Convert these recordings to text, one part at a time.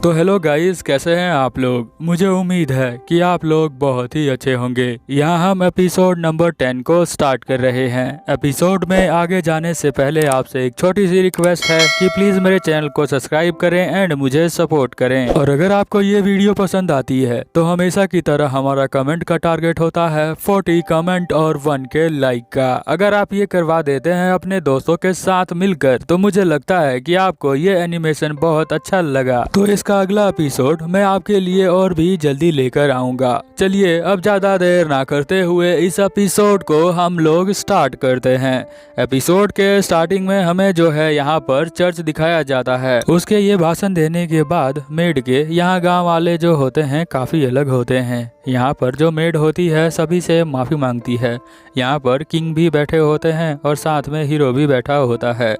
तो hello guys, कैसे हैं आप लोग। मुझे उम्मीद है कि आप लोग बहुत ही अच्छे होंगे। यहाँ हम एपिसोड नंबर 10 को स्टार्ट कर रहे हैं। एपिसोड में आगे जाने से पहले आपसे एक छोटी सी रिक्वेस्ट है कि प्लीज़ मेरे चैनल को सब्सक्राइब करें एंड मुझे सपोर्ट करें। और अगर आपको ये वीडियो पसंद आती है तो हमेशा की तरह हमारा कमेंट का टारगेट होता है 40 कमेंट और 1K लाइक का। अगर आप ये करवा देते हैं अपने दोस्तों के साथ मिलकर तो मुझे लगता है कि आपको ये एनिमेशन बहुत अच्छा लगा, तो इसका अगला एपिसोड मैं आपके लिए और भी जल्दी लेकर आऊंगा। चलिए अब ज्यादा देर ना करते हुए इस एपिसोड को हम लोग स्टार्ट करते हैं। एपिसोड के स्टार्टिंग में हमें जो है यहाँ पर चर्च दिखाया जाता है। उसके ये भाषण देने के बाद मेड के यहाँ गांव वाले जो होते हैं काफी अलग होते हैं। यहाँ पर जो मेड होती है सभी से माफ़ी मांगती है। यहाँ पर किंग भी बैठे होते हैं और साथ में हीरो भी बैठा होता है।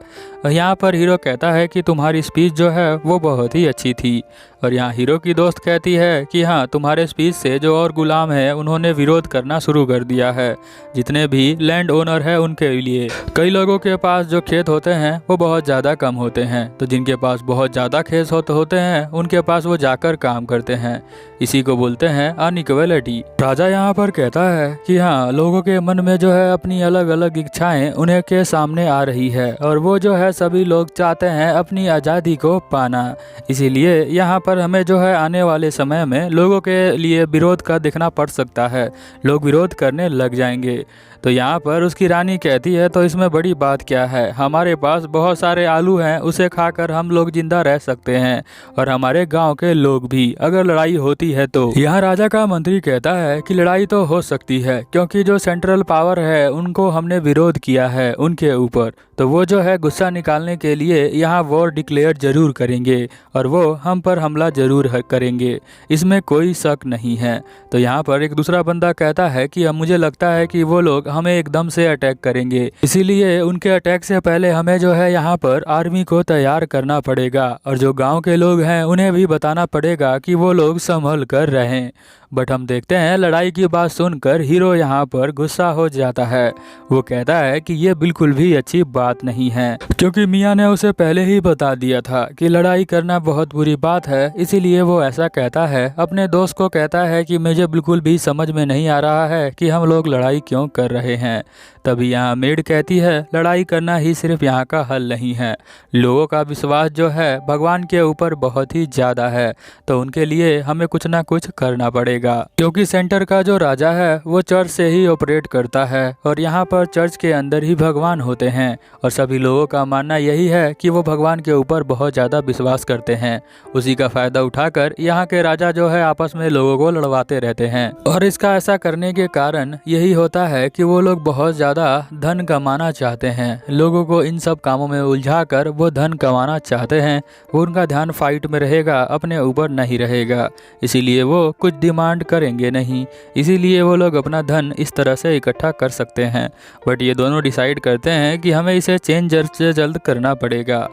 यहाँ पर हीरो कहता है कि तुम्हारी स्पीच जो है वो बहुत ही अच्छी थी। और यहाँ हीरो की दोस्त कहती है कि हाँ, तुम्हारे स्पीच से जो और गुलाम है उन्होंने विरोध करना शुरू कर दिया है। जितने भी लैंड ओनर है उनके लिए कई लोगों के पास जो खेत होते हैं वो बहुत ज़्यादा कम होते हैं, तो जिनके पास बहुत ज़्यादा खेत होते हैं उनके पास वो जाकर काम करते हैं। इसी को बोलते हैं अनइक्वलिटी। राजा यहाँ पर कहता है कि हाँ, लोगों के मन में जो है अपनी अलग अलग इच्छाएं उन्हें के सामने आ रही है और वो जो है सभी लोग चाहते हैं अपनी आज़ादी को पाना। इसीलिए यहाँ पर हमें जो है आने वाले समय में लोगों के लिए विरोध का देखना पड़ सकता है। लोग विरोध करने लग जाएंगे। तो यहाँ पर उसकी रानी कहती है तो इसमें बड़ी बात क्या है, हमारे पास बहुत सारे आलू हैं, उसे खाकर हम लोग जिंदा रह सकते हैं और हमारे गांव के लोग भी। अगर लड़ाई होती है तो यहाँ राजा का मंत्री कहता है कि लड़ाई तो हो सकती है क्योंकि जो सेंट्रल पावर है उनको हमने विरोध किया है उनके ऊपर, तो वो जो है गुस्सा निकालने के लिए यहाँ वॉर डिक्लेयर जरूर करेंगे और वो हम पर हमला जरूर करेंगे, इसमें कोई शक नहीं है। तो यहाँ पर एक दूसरा बंदा कहता है कि अब मुझे लगता है कि वो लोग हमें एकदम से अटैक करेंगे, इसीलिए उनके अटैक से पहले हमें जो है यहाँ पर आर्मी को तैयार करना पड़ेगा और जो गांव के लोग हैं उन्हें भी बताना पड़ेगा कि वो लोग संभल कर रहें। बट हम देखते हैं लड़ाई की बात सुनकर हीरो यहाँ पर गुस्सा हो जाता है। वो कहता है कि ये बिल्कुल भी अच्छी बात नहीं है क्योंकि मियाँ ने उसे पहले ही बता दिया था कि लड़ाई करना बहुत बुरी बात है, इसीलिए वो ऐसा कहता है। अपने दोस्त को कहता है कि मुझे बिल्कुल भी समझ में नहीं आ रहा है कि हम लोग लड़ाई क्यों कर रहे हैं। तभी यहाँ मेड कहती है लड़ाई करना ही सिर्फ यहाँ का हल नहीं है, लोगों का विश्वास जो है भगवान के ऊपर बहुत ही ज़्यादा है, तो उनके लिए हमें कुछ ना कुछ करना पड़ेगा क्योंकि सेंटर का जो राजा है वो चर्च से ही ऑपरेट करता है और यहाँ पर चर्च के अंदर ही भगवान होते हैं और सभी लोगों का मानना यही है कि वो भगवान के ऊपर बहुत ज़्यादा विश्वास करते हैं। उसी का फायदा उठाकर यहाँ के राजा जो है आपस में लोगों को लड़वाते रहते हैं और इसका ऐसा करने के कारण यही होता है कि वो लोग बहुत ज़्यादा धन कमाना चाहते हैं। लोगों को इन सब कामों में उलझा कर वो धन कमाना चाहते हैं, वो उनका ध्यान फाइट में रहेगा, अपने ऊपर नहीं रहेगा, इसीलिए वो कुछ डिमांड करेंगे नहीं, इसीलिए वो लोग अपना धन इस तरह से इकट्ठा कर सकते हैं। बट ये दोनों डिसाइड करते हैं कि हमें इसे चेंज जल्द से जल्द करना पड़ेगा।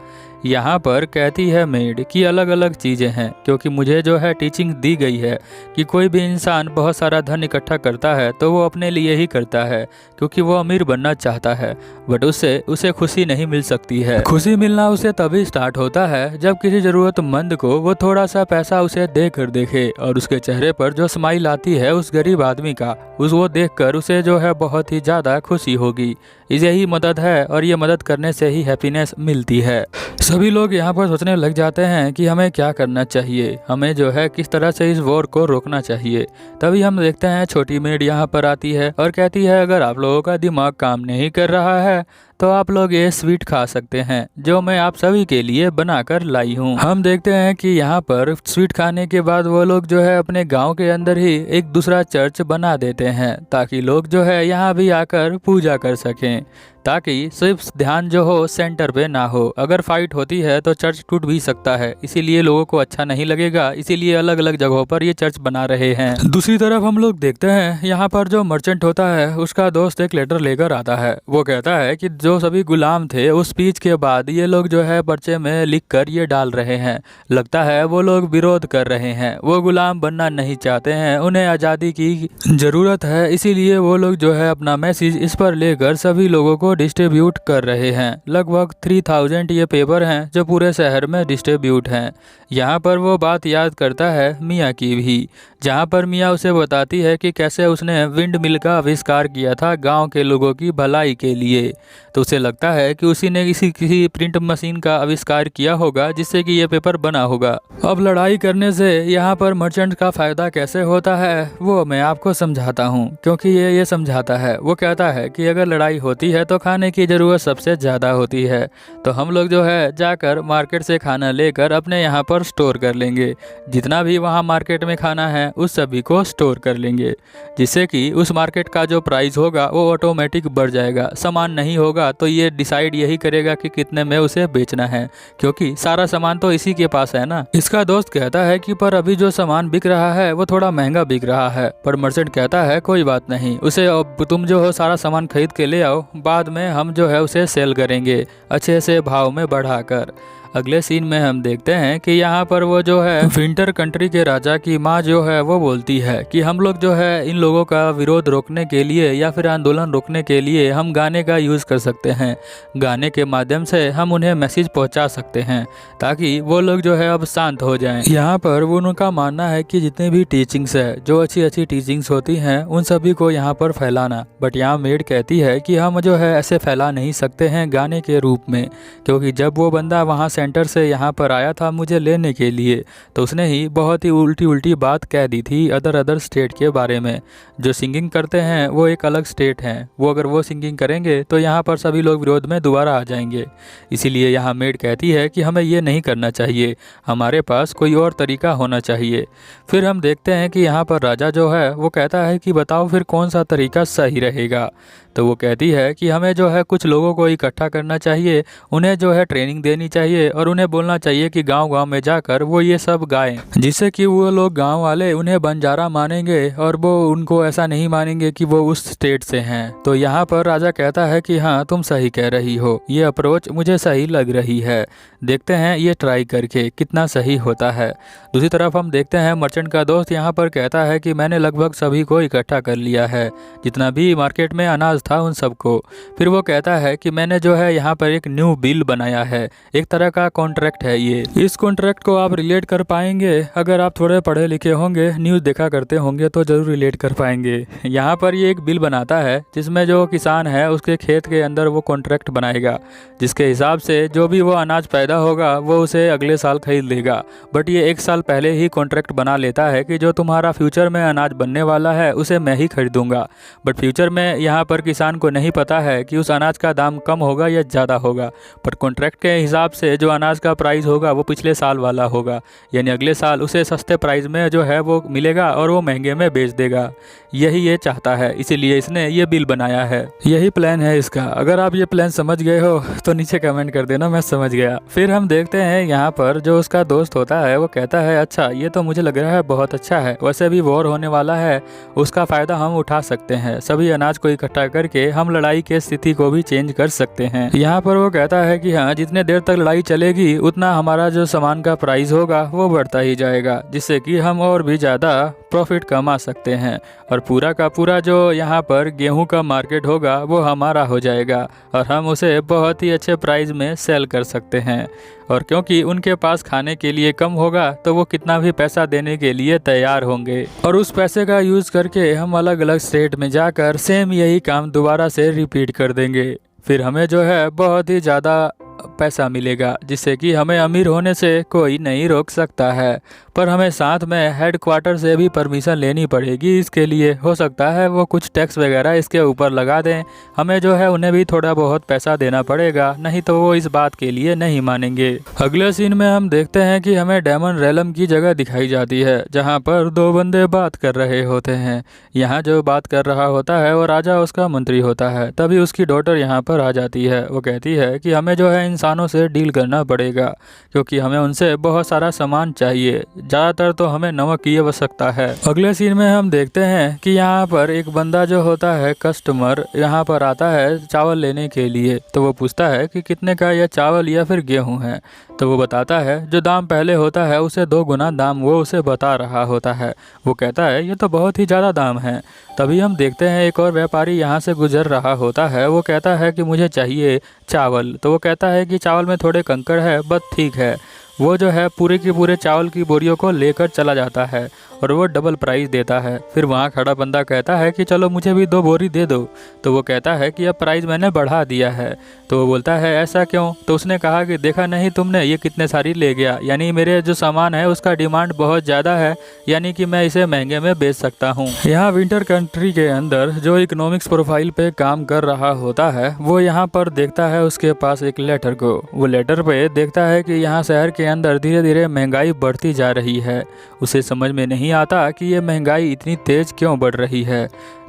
यहाँ पर कहती है मेड कि अलग अलग चीज़ें हैं क्योंकि मुझे जो है टीचिंग दी गई है कि कोई भी इंसान बहुत सारा धन इकट्ठा करता है तो वो अपने लिए ही करता है क्योंकि वो अमीर बनना चाहता है, बट उससे उसे खुशी नहीं मिल सकती है। खुशी मिलना उसे तभी स्टार्ट होता है जब किसी ज़रूरतमंद को वो थोड़ा सा पैसा उसे दे कर देखे और उसके चेहरे पर जो स्माइल आती है उस गरीब आदमी का, वो देख कर उसे जो है बहुत ही ज़्यादा खुशी होगी। यही मदद है और ये मदद करने से ही हैप्पीनेस मिलती है। सभी लोग यहाँ पर सोचने लग जाते हैं कि हमें क्या करना चाहिए, हमें जो है किस तरह से इस वॉर को रोकना चाहिए। तभी हम देखते हैं छोटी मेड यहाँ पर आती है और कहती है अगर आप लोगों का दिमाग काम नहीं कर रहा है तो आप लोग ये स्वीट खा सकते हैं जो मैं आप सभी के लिए बनाकर लाई हूँ। हम देखते हैं कि यहाँ पर स्वीट खाने के बाद वो लोग जो है अपने गांव के अंदर ही एक दूसरा चर्च बना देते हैं ताकि लोग जो है यहाँ भी आकर पूजा कर सकें, ताकि सिर्फ ध्यान जो हो सेंटर पे ना हो। अगर फाइट होती है तो चर्च टूट भी सकता है, इसीलिए लोगों को अच्छा नहीं लगेगा, इसीलिए अलग अलग जगहों पर ये चर्च बना रहे हैं। दूसरी तरफ हम लोग देखते हैं यहाँ पर जो मर्चेंट होता है उसका दोस्त एक लेटर लेकर आता है। वो कहता है कि जो जो सभी गुलाम थे उस स्पीच के बाद ये लोग जो है पर्चे में लिख कर ये डाल रहे हैं। लगता है वो लोग विरोध कर रहे हैं, वो गुलाम बनना नहीं चाहते हैं, उन्हें आज़ादी की ज़रूरत है। इसीलिए वो लोग जो है अपना मैसेज इस पर लेकर सभी लोगों को डिस्ट्रीब्यूट कर रहे हैं। लगभग 3000 ये पेपर हैं जो पूरे शहर में डिस्ट्रीब्यूट हैं। यहाँ पर वो बात याद करता है मियाँ की भी, जहाँ पर मियाँ उसे बताती है कि कैसे उसने विंड मिल का आविष्कार किया था गांव के लोगों की भलाई के लिए। तो उसे लगता है कि उसी ने किसी प्रिंट मशीन का आविष्कार किया होगा जिससे कि ये पेपर बना होगा। अब लड़ाई करने से यहाँ पर मर्चेंट का फ़ायदा कैसे होता है वो मैं आपको समझाता हूँ, क्योंकि ये समझाता है। वो कहता है कि अगर लड़ाई होती है तो खाने की ज़रूरत सबसे ज़्यादा होती है, तो हम लोग जो है जाकर मार्केट से खाना लेकर अपने यहाँ पर स्टोर कर लेंगे। जितना भी वहाँ मार्केट में खाना है उस सभी को स्टोर कर लेंगे, जिससे कि उस मार्केट का जो प्राइस होगा वो ऑटोमेटिक बढ़ जाएगा। सामान नहीं होगा तो ये डिसाइड यही करेगा कि कितने में उसे बेचना है, क्योंकि सारा सामान तो इसी के पास है ना। इसका दोस्त कहता है कि पर अभी जो सामान बिक रहा है वो थोड़ा महंगा बिक रहा है। पर मर्चेंट कहता है कोई बात नहीं, उसे तुम जो हो सारा सामान खरीद के ले आओ, बाद में हम जो है उसे सेल करेंगे अच्छे से भाव में बढ़ाकर। अगले सीन में हम देखते हैं कि यहाँ पर वो जो है विंटर कंट्री के राजा की माँ जो है वो बोलती है कि हम लोग जो है इन लोगों का विरोध रोकने के लिए या फिर आंदोलन रोकने के लिए हम गाने का यूज़ कर सकते हैं। गाने के माध्यम से हम उन्हें मैसेज पहुँचा सकते हैं ताकि वो लोग जो है अब शांत हो जाएं। यहाँ पर वो उनका मानना है कि जितने भी टीचिंग्स है, जो अच्छी अच्छी टीचिंग्स होती हैं, उन सभी को यहाँ पर फैलाना। बट यहाँ मेड कहती है कि हम जो है ऐसे फैला नहीं सकते हैं गाने के रूप में, क्योंकि जब वो बंदा वहाँ सेंटर से यहाँ पर आया था मुझे लेने के लिए, तो उसने ही बहुत ही उल्टी बात कह दी थी अदर स्टेट के बारे में। जो सिंगिंग करते हैं वो एक अलग स्टेट हैं, वो अगर वो सिंगिंग करेंगे तो यहाँ पर सभी लोग विरोध में दोबारा आ जाएंगे। इसीलिए यहाँ मेड कहती है कि हमें ये नहीं करना चाहिए, हमारे पास कोई और तरीका होना चाहिए। फिर हम देखते हैं कि यहाँ पर राजा जो है वो कहता है कि बताओ फिर कौन सा तरीका सही रहेगा। तो वो कहती है कि हमें जो है कुछ लोगों को इकट्ठा करना चाहिए, उन्हें जो है ट्रेनिंग देनी चाहिए और उन्हें बोलना चाहिए कि गांव-गांव में जाकर वो ये सब गाएं, जिससे कि वो लोग गांव वाले उन्हें बंजारा मानेंगे और वो उनको ऐसा नहीं मानेंगे कि वो उस स्टेट से हैं। तो यहाँ पर राजा कहता है कि हाँ तुम सही कह रही हो, ये अप्रोच मुझे सही लग रही है, देखते हैं ये ट्राई करके कितना सही होता है। दूसरी तरफ हम देखते हैं मर्चेंट का दोस्त यहाँ पर कहता है कि मैंने लगभग सभी को इकट्ठा कर लिया है, जितना भी मार्केट में अनाज था उन सबको। फिर वो कहता है कि मैंने जो है यहाँ पर एक न्यू बिल बनाया है, एक तरह का कॉन्ट्रैक्ट है ये। इस कॉन्ट्रैक्ट को आप रिलेट कर पाएंगे, अगर आप थोड़े पढ़े लिखे होंगे, न्यूज़ देखा करते होंगे तो जरूर रिलेट कर पाएंगे। यहाँ पर ये एक बिल बनाता है जिसमें जो किसान है उसके खेत के अंदर वो कॉन्ट्रैक्ट बनाएगा, जिसके हिसाब से जो भी वो अनाज पैदा होगा वो उसे अगले साल खरीद लेगा। बट ये 1 साल पहले ही कॉन्ट्रैक्ट बना लेता है कि जो तुम्हारा फ्यूचर में अनाज बनने वाला है उसे मैं ही खरीदूंगा। बट फ्यूचर में यहाँ पर किसान को नहीं पता है कि उस अनाज का दाम कम होगा या ज़्यादा होगा, पर कॉन्ट्रैक्ट के हिसाब से जो अनाज का प्राइस होगा वो पिछले साल वाला होगा, यानी अगले साल उसे सस्ते प्राइस में जो है वो मिलेगा और वो महंगे में बेच देगा। यही ये चाहता है, इसीलिए इसने ये बिल बनाया है। यही प्लान है इसका। अगर आप ये प्लान समझ गए हो तो नीचे कमेंट कर देना मैं समझ गया। फिर हम देखते हैं यहाँ पर जो उसका दोस्त होता है वो कहता है अच्छा ये तो मुझे लग रहा है बहुत अच्छा है, वैसे भी वॉर होने वाला है, उसका फ़ायदा हम उठा सकते हैं, सभी अनाज को इकट्ठा करके हम लड़ाई के स्थिति को भी चेंज कर सकते हैं। यहाँ पर वो कहता है कि हाँ जितने देर तक लड़ाई चलेगी उतना हमारा जो सामान का प्राइस होगा वो बढ़ता ही जाएगा, जिससे कि हम और भी ज़्यादा प्रॉफिट कमा सकते हैं और पूरा का पूरा जो यहाँ पर गेहूं का मार्केट होगा वो हमारा हो जाएगा और हम उसे बहुत ही अच्छे प्राइस में सेल कर सकते हैं। और क्योंकि उनके पास खाने के लिए कम होगा तो वो कितना भी पैसा देने के लिए तैयार होंगे और उस पैसे का यूज़ करके हम अलग अलग स्टेट में जाकर सेम यही काम दोबारा से रिपीट कर देंगे। फिर हमें जो है बहुत ही ज़्यादा पैसा मिलेगा, जिससे कि हमें अमीर होने से कोई नहीं रोक सकता है। पर हमें साथ में हेडक्वार्टर से भी परमिशन लेनी पड़ेगी इसके लिए। हो सकता है वो कुछ टैक्स वगैरह इसके ऊपर लगा दें, हमें जो है उन्हें भी थोड़ा बहुत पैसा देना पड़ेगा, नहीं तो वो इस बात के लिए नहीं मानेंगे। अगले सीन में हम देखते हैं कि हमें डेमन रेलम की जगह दिखाई जाती है, जहाँ पर 2 बंदे बात कर रहे होते हैं। यहाँ जो बात कर रहा होता है वो राजा उसका मंत्री होता है। तभी उसकी डॉटर यहाँ पर आ जाती है। वो कहती है कि हमें जो है इंसानों से डील करना पड़ेगा, क्योंकि हमें उनसे बहुत सारा सामान चाहिए। ज़्यादातर तो हमें नमक की आवश्यकता है। अगले सीन में हम देखते हैं कि यहाँ पर एक बंदा जो होता है कस्टमर यहाँ पर आता है चावल लेने के लिए। तो वो पूछता है कि कितने का यह चावल या फिर गेहूँ है। तो वो बताता है जो दाम पहले होता है उसे 2 गुना दाम वो उसे बता रहा होता है। वो कहता है ये तो बहुत ही ज़्यादा दाम है। तभी हम देखते हैं एक और व्यापारी यहाँ से गुजर रहा होता है। वो कहता है कि मुझे चाहिए चावल। तो वो कहता है कि चावल में थोड़े कंकड़ है, बस ठीक है। वो जो है पूरे के पूरे चावल की बोरियों को लेकर चला जाता है और वो डबल प्राइस देता है। फिर वहाँ खड़ा बंदा कहता है कि चलो मुझे भी 2 बोरी दे दो। तो वो कहता है कि अब प्राइस मैंने बढ़ा दिया है। तो वो बोलता है ऐसा क्यों? तो उसने कहा कि देखा नहीं तुमने, ये कितने सारी ले गया, यानी मेरे जो सामान है उसका डिमांड बहुत ज़्यादा है, यानी कि मैं इसे महंगे में बेच सकता हूँ। यहाँ विंटर कंट्री के अंदर जो इकोनॉमिक्स प्रोफाइल पे काम कर रहा होता है वो यहाँ पर देखता है उसके पास एक लेटर को। वो लेटर पे देखता है कि यहाँ शहर के अंदर धीरे धीरे महंगाई बढ़ती जा रही है। उसे समझ में नहीं आता कि ये महंगाई इतनी तेज क्यों बढ़ रही है।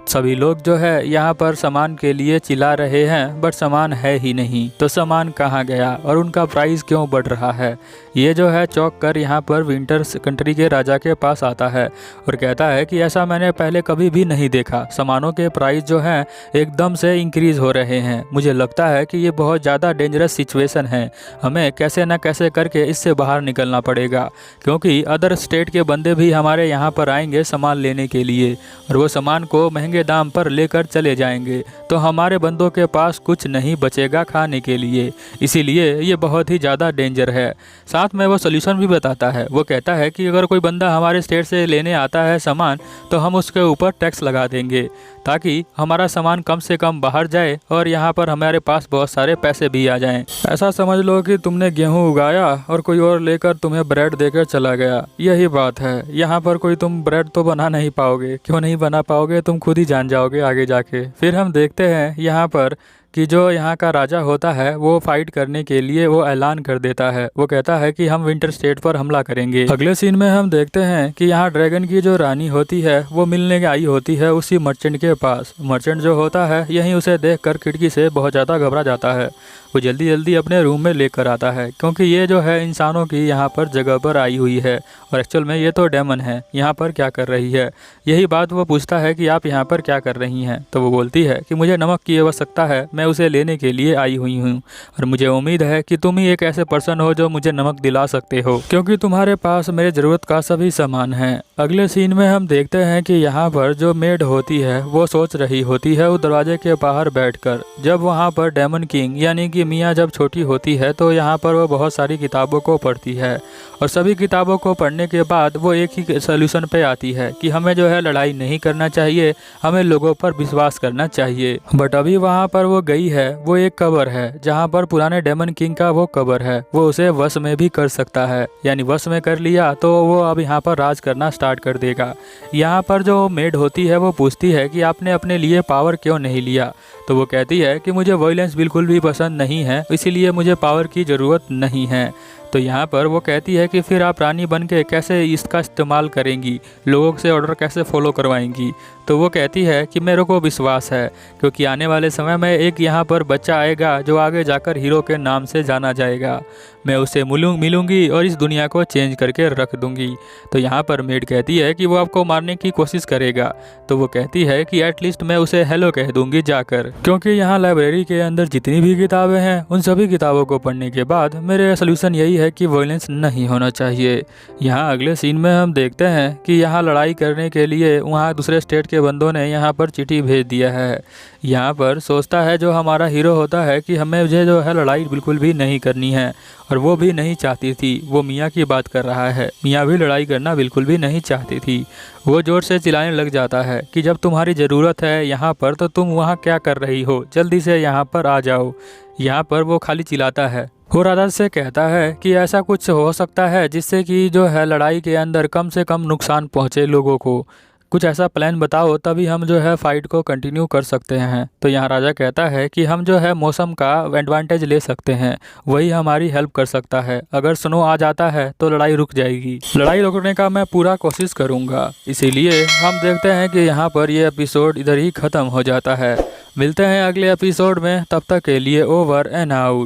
सभी लोग जो है यहाँ पर सामान के लिए चिल्ला रहे हैं, बट सामान है ही नहीं। तो सामान कहाँ गया और उनका प्राइस क्यों बढ़ रहा है? ये जो है चौंक कर यहाँ पर विंटर कंट्री के राजा के पास आता है और कहता है कि ऐसा मैंने पहले कभी भी नहीं देखा। सामानों के प्राइस जो हैं एकदम से इंक्रीज़ हो रहे हैं। मुझे लगता है कि ये बहुत ज़्यादा डेंजरस सिचुएशन है। हमें कैसे न कैसे करके इससे बाहर निकलना पड़ेगा, क्योंकि अदर स्टेट के बंदे भी हमारे यहाँ पर आएंगे सामान लेने के लिए और वो सामान को महंगे दाम पर लेकर चले जाएंगे। तो हमारे बंदों के पास कुछ नहीं बचेगा खाने के लिए। इसीलिए ये बहुत ही ज़्यादा डेंजर है। साथ में वो सोल्यूशन भी बताता है। वो कहता है कि अगर कोई बंदा हमारे स्टेट से लेने आता है सामान तो हम उसके ऊपर टैक्स लगा देंगे, ताकि हमारा सामान कम से कम बाहर जाए और यहाँ पर हमारे पास बहुत सारे पैसे भी आ जाएं। ऐसा समझ लो कि तुमने गेहूँ उगाया और कोई और लेकर तुम्हें ब्रेड देकर चला गया। यही बात है। यहाँ पर कोई तुम ब्रेड तो बना नहीं पाओगे। क्यों नहीं बना पाओगे? तुम खुद ही जान जाओगे आगे जाके। फिर हम देखते हैं यहाँ पर कि जो यहाँ का राजा होता है वो फाइट करने के लिए वो ऐलान कर देता है। वो कहता है कि हम विंटर स्टेट पर हमला करेंगे। अगले सीन में हम देखते हैं कि यहाँ ड्रैगन की जो रानी होती है वो मिलने आई होती है उसी मर्चेंट के पास। मर्चेंट जो होता है यहीं उसे देखकर खिड़की से बहुत ज़्यादा घबरा जाता है। वो जल्दी जल्दी अपने रूम में लेकर आता है, क्योंकि ये जो है इंसानों की यहाँ पर जगह पर आई हुई है और एक्चुअल में ये तो डेमन है। यहाँ पर क्या कर रही है? यही बात वो पूछता है कि आप यहाँ पर क्या कर रही हैं? तो वो बोलती है कि मुझे नमक की आवश्यकता है, मैं उसे लेने के लिए आई हुई हूँ और मुझे उम्मीद है कि तुम ही एक ऐसे पर्सन हो जो मुझे नमक दिला सकते हो, क्योंकि तुम्हारे पास मेरे ज़रूरत का सभी सामान है। अगले सीन में हम देखते हैं कि यहाँ पर जो मेड होती है वो सोच रही होती है वो दरवाजे के बाहर बैठकर। जब वहाँ पर डेमन किंग यानी कि मियाँ जब छोटी होती है तो यहाँ पर वो बहुत सारी किताबों को पढ़ती है और सभी किताबों को पढ़ने के बाद वो एक ही सोल्यूशन पे आती है कि हमें जो है लड़ाई नहीं करना चाहिए, हमें लोगों पर विश्वास करना चाहिए। बट अभी वहाँ पर वो गई है, वो एक कब्र है जहाँ पर पुराने डेमन किंग का वो कब्र है। वो उसे वश में भी कर सकता है, यानी वश में कर लिया तो वो अब यहाँ पर राज करना स्टार्ट कर देगा। यहाँ पर जो मेड होती है वो पूछती है कि आपने अपने लिए पावर क्यों नहीं लिया? तो वो कहती है कि मुझे वायलेंस बिल्कुल भी पसंद नहीं है, इसीलिए मुझे पावर की ज़रूरत नहीं है। तो यहाँ पर वो कहती है कि फिर आप रानी बन के कैसे इसका इस्तेमाल करेंगी, लोगों से ऑर्डर कैसे फॉलो करवाएंगी? तो वो कहती है कि मेरे को विश्वास है, क्योंकि आने वाले समय में एक यहाँ पर बच्चा आएगा जो आगे जाकर हीरो के नाम से जाना जाएगा। मैं उसे मिलूंगी और इस दुनिया को चेंज करके रख दूंगी। तो यहाँ पर मेड कहती है कि वो आपको मारने की कोशिश करेगा। तो वो कहती है कि एटलीस्ट मैं उसे हेलो कह दूंगी जाकर, क्योंकि यहाँ लाइब्रेरी के अंदर जितनी भी किताबें हैं उन सभी किताबों को पढ़ने के बाद मेरे सोल्यूशन यही है कि वायलेंस नहीं होना चाहिए। यहाँ अगले सीन में हम देखते हैं कि यहाँ लड़ाई करने के लिए वहाँ दूसरे स्टेट के बंदों ने यहाँ पर चिट्ठी भेज दिया है। यहाँ पर सोचता है जो हमारा हीरो होता है कि हमें जो है लड़ाई बिल्कुल भी नहीं करनी है, और वो भी नहीं चाहती थी। वो मियाँ की बात कर रहा है। मियाँ भी लड़ाई करना बिल्कुल भी नहीं चाहती थी। वो जोर से चिल्लाने लग जाता है कि जब तुम्हारी ज़रूरत है यहाँ पर तो तुम वहाँ क्या कर रही हो, जल्दी से यहाँ पर आ जाओ। यहाँ पर वो खाली चिल्लाता है। वो राजा से कहता है कि ऐसा कुछ हो सकता है जिससे कि जो है लड़ाई के अंदर कम से कम नुकसान पहुँचे लोगों को। कुछ ऐसा प्लान बताओ, तभी हम जो है फाइट को कंटिन्यू कर सकते हैं। तो यहाँ राजा कहता है कि हम जो है मौसम का एडवांटेज ले सकते हैं, वही हमारी हेल्प कर सकता है। अगर स्नो आ जाता है तो लड़ाई रुक जाएगी। लड़ाई रोकने का मैं पूरा कोशिश करूँगा। इसीलिए हम देखते हैं कि यहाँ पर ये एपिसोड इधर ही ख़त्म हो जाता है। मिलते हैं अगले एपिसोड में, तब तक के लिए ओवर एंड आउट।